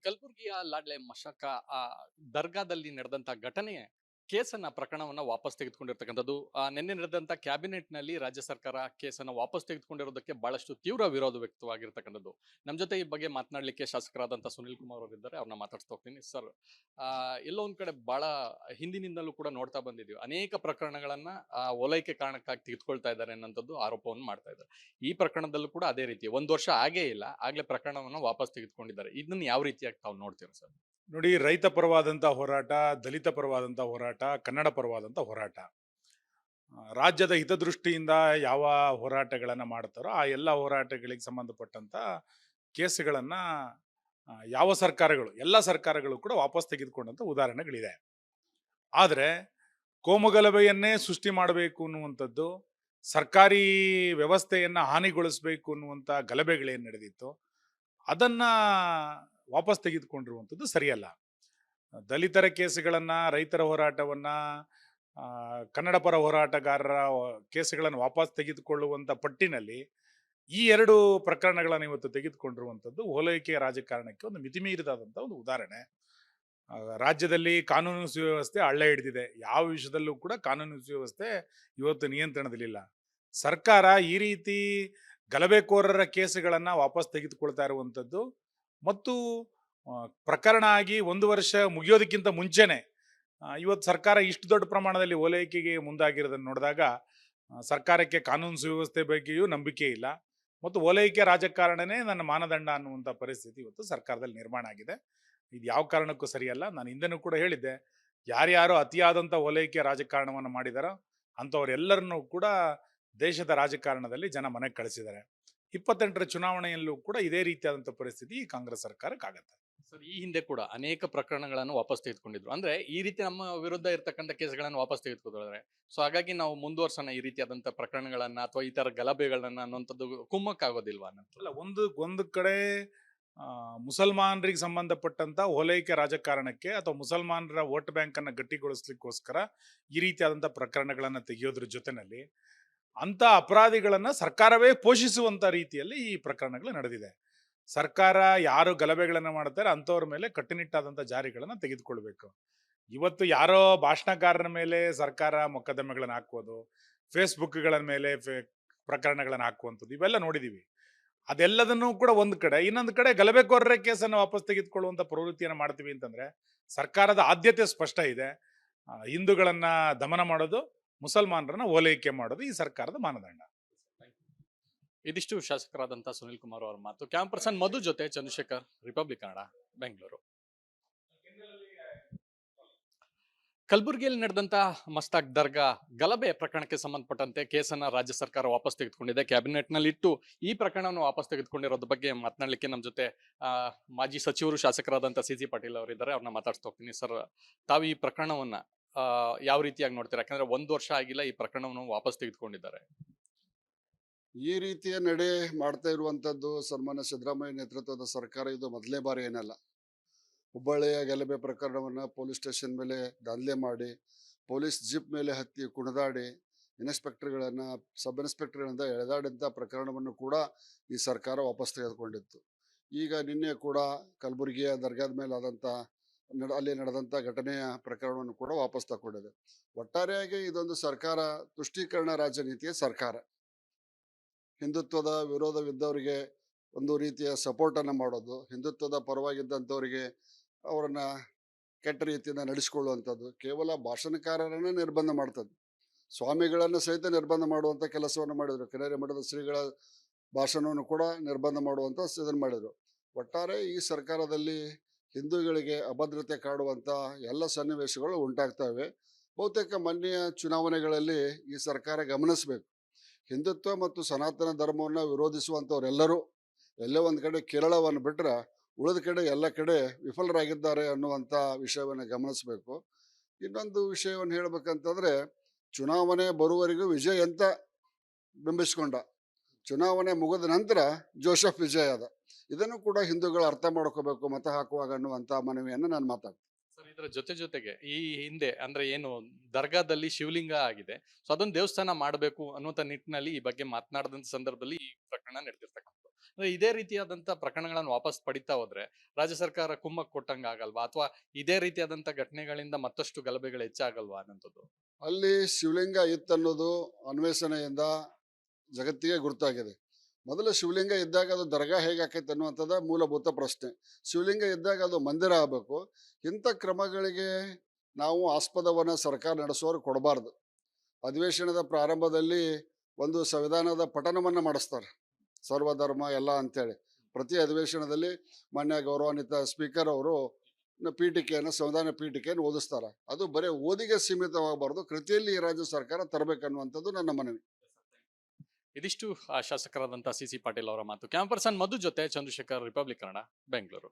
ಕಲಬುರಗಿಯ ಲಾಡ್ಲೆ ಮಶಕ ಆ ದರ್ಗಾದಲ್ಲಿ ನಡೆದಂತ ಘಟನೆ ಕೇಸನ್ನ ಪ್ರಕರಣವನ್ನ ವಾಪಸ್ ತೆಗೆದುಕೊಂಡಿರ್ತಕ್ಕಂಥದ್ದು ನಿನ್ನೆ ನಡೆದಂತ ಕ್ಯಾಬಿನೆಟ್ ನಲ್ಲಿ ರಾಜ್ಯ ಸರ್ಕಾರ ಕೇಸನ್ನ ವಾಪಸ್ ತೆಗೆದುಕೊಂಡಿರೋದಕ್ಕೆ ಬಹಳಷ್ಟು ತೀವ್ರ ವಿರೋಧ ವ್ಯಕ್ತವಾಗಿರ್ತಕ್ಕಂಥದ್ದು. ನಮ್ಮ ಜೊತೆ ಈ ಬಗ್ಗೆ ಮಾತನಾಡಲಿಕ್ಕೆ ಶಾಸಕರಾದಂತ ಸುನಿಲ್ ಕುಮಾರ್ ಅವರು ಇದ್ದಾರೆ. ಅವ್ರನ್ನ ಮಾತಾಡ್ಸ್ತಾ ಹೋಗ್ತೀನಿ. ಸರ್, ಎಲ್ಲೋ ಒಂದ್ ಕಡೆ ಬಹಳ ಹಿಂದಿನಿಂದಲೂ ಕೂಡ ನೋಡ್ತಾ ಬಂದಿದೀವಿ, ಅನೇಕ ಪ್ರಕರಣಗಳನ್ನ ಓಲೈಕೆ ಕಾರಣಕ್ಕಾಗಿ ತೆಗೆದುಕೊಳ್ತಾ ಇದ್ದಾರೆ ಅನ್ನೋಂಥದ್ದು ಆರೋಪವನ್ನು ಮಾಡ್ತಾ ಇದ್ದಾರೆ. ಈ ಪ್ರಕರಣದಲ್ಲೂ ಕೂಡ ಅದೇ ರೀತಿ 1 ವರ್ಷ ಆಗೇ ಇಲ್ಲ, ಆಗ್ಲೇ ಪ್ರಕರಣವನ್ನು ವಾಪಸ್ ತೆಗೆದುಕೊಂಡಿದ್ದಾರೆ. ಇದನ್ನ ಯಾವ ರೀತಿಯಾಗಿ ತಾವು ನೋಡ್ತೀರಾ ಸರ್? ನೋಡಿ, ರೈತ ಪರವಾದಂಥ ಹೋರಾಟ, ದಲಿತ ಪರವಾದಂಥ ಹೋರಾಟ, ಕನ್ನಡ ಪರವಾದಂಥ ಹೋರಾಟ. ರಾಜ್ಯದ ಹಿತದೃಷ್ಟಿಯಿಂದ ಯಾವ ಹೋರಾಟಗಳನ್ನು ಮಾಡ್ತಾರೋ ಆ ಎಲ್ಲ ಹೋರಾಟಗಳಿಗೆ ಸಂಬಂಧಪಟ್ಟಂಥ ಕೇಸುಗಳನ್ನು ಯಾವ ಸರ್ಕಾರಗಳು, ಎಲ್ಲ ಸರ್ಕಾರಗಳು ಕೂಡ ವಾಪಸ್ ತೆಗೆದುಕೊಂಡಂಥ ಉದಾಹರಣೆಗಳಿದೆ. ಆದರೆ ಕೋಮುಗಲಭೆಯನ್ನೇ ಸೃಷ್ಟಿ ಮಾಡಬೇಕು ಅನ್ನುವಂಥದ್ದು, ಸರ್ಕಾರಿ ವ್ಯವಸ್ಥೆಯನ್ನು ಹಾನಿಗೊಳಿಸಬೇಕು ಅನ್ನುವಂಥ ಗಲಭೆಗಳೇನು ನಡೆದಿತ್ತು ಅದನ್ನು ವಾಪಸ್ ತೆಗೆದುಕೊಂಡಿರುವಂಥದ್ದು ಸರಿಯಲ್ಲ. ದಲಿತರ ಕೇಸುಗಳನ್ನು, ರೈತರ ಹೋರಾಟವನ್ನು, ಕನ್ನಡ ಪರ ಹೋರಾಟಗಾರರ ಕೇಸುಗಳನ್ನು ವಾಪಸ್ ತೆಗೆದುಕೊಳ್ಳುವಂಥ ಪಟ್ಟಿನಲ್ಲಿ ಈ ಎರಡು ಪ್ರಕರಣಗಳನ್ನು ಇವತ್ತು ತೆಗೆದುಕೊಂಡಿರುವಂಥದ್ದು ಓಲೈಕೆಯ ರಾಜಕಾರಣಕ್ಕೆ ಒಂದು ಮಿತಿಮೀರಿದಾದಂಥ ಒಂದು ಉದಾಹರಣೆ. ರಾಜ್ಯದಲ್ಲಿ ಕಾನೂನು ಸುವ್ಯವಸ್ಥೆ ಹಳ್ಳ ಹಿಡಿದಿದೆ. ಯಾವ ವಿಷಯದಲ್ಲೂ ಕೂಡ ಕಾನೂನು ಸುವ್ಯವಸ್ಥೆ ಇವತ್ತು ನಿಯಂತ್ರಣದಲ್ಲಿಲ್ಲ. ಸರ್ಕಾರ ಈ ರೀತಿ ಗಲಭೆಕೋರರ ಕೇಸುಗಳನ್ನು ವಾಪಸ್ ತೆಗೆದುಕೊಳ್ತಾ ಇರುವಂಥದ್ದು ಮತ್ತು ಪ್ರಕರಣ ಆಗಿ 1 ವರ್ಷ ಮುಗಿಯೋದಕ್ಕಿಂತ ಮುಂಚೆನೆ ಇವತ್ತು ಸರ್ಕಾರ ಇಷ್ಟು ದೊಡ್ಡ ಪ್ರಮಾಣದಲ್ಲಿ ಓಲೈಕೆಗೆ ಮುಂದಾಗಿರೋದನ್ನು ನೋಡಿದಾಗ ಸರ್ಕಾರಕ್ಕೆ ಕಾನೂನು ಸುವ್ಯವಸ್ಥೆ ಬಗ್ಗೆಯೂ ನಂಬಿಕೆ ಇಲ್ಲ ಮತ್ತು ಓಲೈಕೆ ರಾಜಕಾರಣನೇ ನನ್ನ ಮಾನದಂಡ ಅನ್ನುವಂಥ ಪರಿಸ್ಥಿತಿ ಇವತ್ತು ಸರ್ಕಾರದಲ್ಲಿ ನಿರ್ಮಾಣ ಆಗಿದೆ. ಇದು ಯಾವ ಕಾರಣಕ್ಕೂ ಸರಿಯಲ್ಲ. ನಾನು ಹಿಂದೆನೂ ಕೂಡ ಹೇಳಿದ್ದೆ, ಯಾರ್ಯಾರು ಅತಿಯಾದಂಥ ಓಲೈಕೆ ರಾಜಕಾರಣವನ್ನು ಮಾಡಿದಾರೋ ಅಂಥವರೆಲ್ಲರನ್ನೂ ಕೂಡ ದೇಶದ ರಾಜಕಾರಣದಲ್ಲಿ ಜನ ಮನೆಗೆ ಕಳಿಸಿದ್ದಾರೆ. 28ರ ಚುನಾವಣೆಯಲ್ಲೂ ಕೂಡ ಇದೇ ರೀತಿಯಾದಂಥ ಪರಿಸ್ಥಿತಿ ಈ ಕಾಂಗ್ರೆಸ್ ಸರ್ಕಾರಕ್ಕಾಗತ್ತೆ. ಸರ್, ಈ ಹಿಂದೆ ಕೂಡ ಅನೇಕ ಪ್ರಕರಣಗಳನ್ನು ವಾಪಸ್ ತೆಗೆದುಕೊಂಡಿದ್ರು. ಅಂದ್ರೆ ಈ ರೀತಿ ನಮ್ಮ ವಿರುದ್ಧ ಇರ್ತಕ್ಕಂಥ ಕೇಸ್ಗಳನ್ನು ವಾಪಸ್ ತೆಗೆದುಕೊಂಡಿದ್ದಾರೆ. ಸೊ ಹಾಗಾಗಿ ನಾವು ಮುಂದುವರ್ಸೋಣ ಈ ರೀತಿಯಾದಂಥ ಪ್ರಕರಣಗಳನ್ನ ಅಥವಾ ಈ ತರ ಗಲಭೆಗಳನ್ನ ಅನ್ನುವಂಥದ್ದು ಕುಮ್ಮಕ್ಕಾಗೋದಿಲ್ವಾ ಅನ್ನೋದು? ಅಲ್ಲ, ಒಂದು ಕಡೆ ಮುಸಲ್ಮಾನರಿಗೆ ಸಂಬಂಧಪಟ್ಟಂತ ಓಲೈಕೆ ರಾಜಕಾರಣಕ್ಕೆ ಅಥವಾ ಮುಸಲ್ಮಾನರ ವೋಟ್ ಬ್ಯಾಂಕ್ ಅನ್ನ ಗಟ್ಟಿಗೊಳಿಸ್ಲಿಕ್ಕೋಸ್ಕರ ಈ ರೀತಿಯಾದಂಥ ಪ್ರಕರಣಗಳನ್ನ ತೆಗೆಯೋದ್ರ ಜೊತೆನಲ್ಲಿ ಅಂತ ಅಪರಾಧಿಗಳನ್ನ ಸರ್ಕಾರವೇ ಪೋಷಿಸುವಂತ ರೀತಿಯಲ್ಲಿ ಈ ಪ್ರಕರಣಗಳು ನಡೆದಿದೆ. ಸರ್ಕಾರ ಯಾರು ಗಲಭೆಗಳನ್ನ ಮಾಡ್ತಾರೆ ಅಂಥವ್ರ ಮೇಲೆ ಕಟ್ಟುನಿಟ್ಟಾದಂಥ ಜಾರಿಗಳನ್ನ ತೆಗೆದುಕೊಳ್ಬೇಕು. ಇವತ್ತು ಯಾರೋ ಭಾಷಣಕಾರರ ಮೇಲೆ ಸರ್ಕಾರ ಮೊಕದ್ದಮೆಗಳನ್ನ ಹಾಕೋದು, ಫೇಸ್ಬುಕ್ಗಳ ಮೇಲೆ ಪ್ರಕರಣಗಳನ್ನ ಹಾಕುವಂಥದ್ದು ಇವೆಲ್ಲ ನೋಡಿದೀವಿ. ಅದೆಲ್ಲದನ್ನೂ ಕೂಡ ಒಂದು ಕಡೆ, ಇನ್ನೊಂದು ಕಡೆ ಗಲಭೆಕೋರರ ಕೇಸನ್ನು ವಾಪಸ್ ತೆಗೆದುಕೊಳ್ಳುವಂಥ ಪ್ರವೃತ್ತಿಯನ್ನು ಮಾಡ್ತೀವಿ ಅಂತಂದ್ರೆ ಸರ್ಕಾರದ ಆದ್ಯತೆ ಸ್ಪಷ್ಟ ಇದೆ. ಹಿಂದೂಗಳನ್ನ ದಮನ ಮಾಡೋದು, ಮುಸಲ್ಮಾನರನ್ನ ಓಲೈಕೆ ಮಾಡೋದು ಈ ಸರ್ಕಾರದ ಮಾನದಂಡ. ಇದಿಷ್ಟು ಶಾಸಕರಾದಂತ ಸುನಿಲ್ ಕುಮಾರ್ ಅವರ ಮಾತು. ಕ್ಯಾಮ್ ಪರ್ಸನ್ ಮಧು ಜೊತೆ ಚಂದ್ರಶೇಖರ್, ರಿಪಬ್ಲಿಕ್ ಕನ್ನಡ, ಬೆಂಗಳೂರು. ಕಲಬುರಗಿಯಲ್ಲಿ ನಡೆದಂತ ಮಸ್ತಾಕ್ ದರ್ಗಾ ಗಲಭೆ ಪ್ರಕರಣಕ್ಕೆ ಸಂಬಂಧಪಟ್ಟಂತೆ ಕೇಸನ್ನ ರಾಜ್ಯ ಸರ್ಕಾರ ವಾಪಸ್ ತೆಗೆದುಕೊಂಡಿದೆ. ಕ್ಯಾಬಿನೆಟ್ ನಲ್ಲಿ ಇಟ್ಟು ಈ ಪ್ರಕರಣವನ್ನು ವಾಪಸ್ ತೆಗೆದುಕೊಂಡಿರೋದ್ರ ಬಗ್ಗೆ ಮಾತನಾಡಲಿಕ್ಕೆ ನಮ್ಮ ಜೊತೆ ಮಾಜಿ ಸಚಿವರು ಶಾಸಕರಾದಂತ ಸಿ ಪಾಟೀಲ್ ಅವರಿದ್ದಾರೆ. ಅವ್ರನ್ನ ಮಾತಾಡ್ತಾ ಹೋಗ್ತೀನಿ. ಸರ್, ತಾವು ಈ ಪ್ರಕರಣವನ್ನ ಯಾವ ರೀತಿಯಾಗಿ ನೋಡ್ತೀರಾ? ಯಾಕಂದ್ರೆ 1 ವರ್ಷ ಆಗಿಲ್ಲ, ಈ ಪ್ರಕರಣವನ್ನು ವಾಪಸ್ ತೆಗೆದುಕೊಂಡಿದ್ದಾರೆ. ಈ ರೀತಿಯ ನಡೆ ಮಾಡ್ತಾ ಇರುವಂತದ್ದು ಸನ್ಮಾನ್ಯ ಸಿದ್ದರಾಮಯ್ಯ ನೇತೃತ್ವದ ಸರ್ಕಾರ ಇದು ಮೊದಲನೇ ಬಾರಿ ಏನಲ್ಲ. ಹುಬ್ಬಳ್ಳಿಯ ಗಲಭೆ ಪ್ರಕರಣವನ್ನ ಪೊಲೀಸ್ ಸ್ಟೇಷನ್ ಮೇಲೆ ದಾಂಧಲೆ ಮಾಡಿ, ಪೊಲೀಸ್ ಜೀಪ್ ಮೇಲೆ ಹತ್ತಿ ಕುಣಿದಾಡಿ, ಇನ್ಸ್ಪೆಕ್ಟರ್ಗಳನ್ನ, ಸಬ್ ಇನ್ಸ್ಪೆಕ್ಟರ್ಗಳಿಂದ ಎಳೆದಾಡಿದಂಥ ಪ್ರಕರಣವನ್ನು ಕೂಡ ಈ ಸರ್ಕಾರ ವಾಪಸ್ ತೆಗೆದುಕೊಂಡಿತ್ತು. ಈಗ ನಿನ್ನೆ ಕೂಡ ಕಲಬುರಗಿಯ ದರ್ಗಾದ ಮೇಲೆ ಆದಂಥ ಅಲ್ಲಿ ನಡೆದಂಥ ಘಟನೆಯ ಪ್ರಕರಣವನ್ನು ಕೂಡ ವಾಪಸ್ ತಗೊಂಡಿದೆ. ಒಟ್ಟಾರೆಯಾಗಿ ಇದೊಂದು ಸರ್ಕಾರ ತುಷ್ಟೀಕರಣ ರಾಜನೀತಿಯ ಸರ್ಕಾರ. ಹಿಂದುತ್ವದ ವಿರೋಧವಿದ್ದವರಿಗೆ ಒಂದು ರೀತಿಯ ಸಪೋರ್ಟನ್ನು ಮಾಡೋದು, ಹಿಂದುತ್ವದ ಪರವಾಗಿದ್ದಂಥವರಿಗೆ ಅವರನ್ನ ಕೆಟ್ಟ ರೀತಿಯಿಂದ ನಡೆಸಿಕೊಳ್ಳುವಂಥದ್ದು, ಕೇವಲ ಭಾಷಣಕಾರರನ್ನೇ ನಿರ್ಬಂಧ ಮಾಡ್ತದೆ. ಸ್ವಾಮಿಗಳನ್ನು ಸಹಿತ ನಿರ್ಬಂಧ ಮಾಡುವಂಥ ಕೆಲಸವನ್ನು ಮಾಡಿದರು. ಕೆನರೆ ಮಠದ ಶ್ರೀಗಳ ಭಾಷಣವನ್ನು ಕೂಡ ನಿರ್ಬಂಧ ಮಾಡುವಂಥ ಇದನ್ನು ಮಾಡಿದರು. ಒಟ್ಟಾರೆ ಈ ಸರ್ಕಾರದಲ್ಲಿ ಹಿಂದೂಗಳಿಗೆ ಅಭದ್ರತೆ ಕಾಡುವಂಥ ಎಲ್ಲ ಸನ್ನಿವೇಶಗಳು ಉಂಟಾಗ್ತವೆ. ಬಹುತೇಕ ಮೊನ್ನೆಯ ಚುನಾವಣೆಗಳಲ್ಲಿ ಈ ಸರ್ಕಾರ ಗಮನಿಸಬೇಕು. ಹಿಂದುತ್ವ ಮತ್ತು ಸನಾತನ ಧರ್ಮವನ್ನು ವಿರೋಧಿಸುವಂಥವರೆಲ್ಲರೂ ಎಲ್ಲೇ ಒಂದು ಕಡೆ ಕೇರಳವನ್ನು ಬಿಟ್ಟರೆ ಉಳಿದ ಕಡೆ ಎಲ್ಲ ಕಡೆ ವಿಫಲರಾಗಿದ್ದಾರೆ ಅನ್ನುವಂಥ ವಿಷಯವನ್ನು ಗಮನಿಸಬೇಕು. ಇನ್ನೊಂದು ವಿಷಯವನ್ನು ಹೇಳಬೇಕಂತಂದರೆ, ಚುನಾವಣೆ ಬರುವವರೆಗೂ ವಿಜಯ್ ಅಂತ ಬಿಂಬಿಸ್ಕೊಂಡ, ಚುನಾವಣೆ ಮುಗಿದ ನಂತರ ಜೋಸೆಫ್ ವಿಜಯ್ ಅದ. ಇದನ್ನು ಕೂಡ ಹಿಂದೂಗಳು ಅರ್ಥ ಮಾಡ್ಕೋಬೇಕು ಮತ ಹಾಕುವಾಗ ಅನ್ನುವಂಥ ಮನವಿಯನ್ನು ನಾನು ಮಾತಾಡ್ತೀನಿ. ಸರ್, ಇದರ ಜೊತೆಗೆ ಈ ಹಿಂದೆ ಅಂದ್ರೆ ಏನು ದರ್ಗಾದಲ್ಲಿ ಶಿವಲಿಂಗ ಆಗಿದೆ, ಸೊ ಅದೊಂದು ದೇವಸ್ಥಾನ ಮಾಡಬೇಕು ಅನ್ನುವಂಥ ನಿಟ್ಟಿನಲ್ಲಿ ಈ ಬಗ್ಗೆ ಮಾತನಾಡಿದಂತ ಸಂದರ್ಭದಲ್ಲಿ ಈ ಪ್ರಕರಣ ನಡೆದಿರ್ತಕ್ಕಂಥದ್ದು. ಅಂದ್ರೆ ಇದೇ ರೀತಿಯಾದಂತ ಪ್ರಕರಣಗಳನ್ನು ವಾಪಸ್ ಪಡಿತಾ ಹೋದ್ರೆ ರಾಜ್ಯ ಸರ್ಕಾರ ಕುಮ್ಮಕ್ ಕೊಟ್ಟಂಗ ಆಗಲ್ವಾ, ಅಥವಾ ಇದೇ ರೀತಿಯಾದಂತ ಘಟನೆಗಳಿಂದ ಮತ್ತಷ್ಟು ಗಲಭೆಗಳು ಹೆಚ್ಚಾಗಲ್ವಾ ಅನ್ನೋದು? ಅಲ್ಲಿ ಶಿವಲಿಂಗ ಇತ್ತನ್ನೋದು ಅನ್ವೇಷಣೆಯಿಂದ ಜಗತ್ತಿಗೆ ಗುರುತಾಗಿದೆ. ಮೊದಲು ಶಿವಲಿಂಗ ಇದ್ದಾಗ ಅದು ದರ್ಗಾ ಹೇಗೆ ಆಕೈತೆ ಅನ್ನುವಂಥದ್ದು ಮೂಲಭೂತ ಪ್ರಶ್ನೆ. ಶಿವಲಿಂಗ ಇದ್ದಾಗ ಅದು ಮಂದಿರ ಆಗಬೇಕು. ಇಂಥ ಕ್ರಮಗಳಿಗೆ ನಾವು ಆಸ್ಪದವನ್ನು ಸರ್ಕಾರ ನಡೆಸುವವರು ಕೊಡಬಾರ್ದು. ಅಧಿವೇಶನದ ಪ್ರಾರಂಭದಲ್ಲಿ ಒಂದು ಸಂವಿಧಾನದ ಪಠಣವನ್ನು ಮಾಡಿಸ್ತಾರೆ, ಸರ್ವಧರ್ಮ ಎಲ್ಲ ಅಂತೇಳಿ. ಪ್ರತಿ ಅಧಿವೇಶನದಲ್ಲಿ ಮಾನ್ಯ ಗೌರವಾನ್ವಿತ ಸ್ಪೀಕರ್ ಅವರು ಪೀಠಿಕೆಯನ್ನು, ಸಂವಿಧಾನ ಪೀಠಿಕೆಯನ್ನು ಓದಿಸ್ತಾರೆ. ಅದು ಬರೀ ಓದಿಗೆ ಸೀಮಿತವಾಗಬಾರ್ದು, ಕೃತಿಯಲ್ಲಿ ಈ ರಾಜ್ಯ ಸರ್ಕಾರ ತರಬೇಕನ್ನುವಂಥದ್ದು ನನ್ನ ಮನವಿ. ಇದಿಷ್ಟು ಶಾಸಕರಾದಂತಹ ಸಿ ಸಿ ಪಾಟೀಲ್ ಅವರ ಮಾತು. ಕ್ಯಾಮರಾ ಪರ್ಸನ್ ಮಧು ಜೊತೆ ಚಂದ್ರಶೇಖರ್, ರಿಪಬ್ಲಿಕ್ ಕನ್ನಡ, ಬೆಂಗಳೂರು.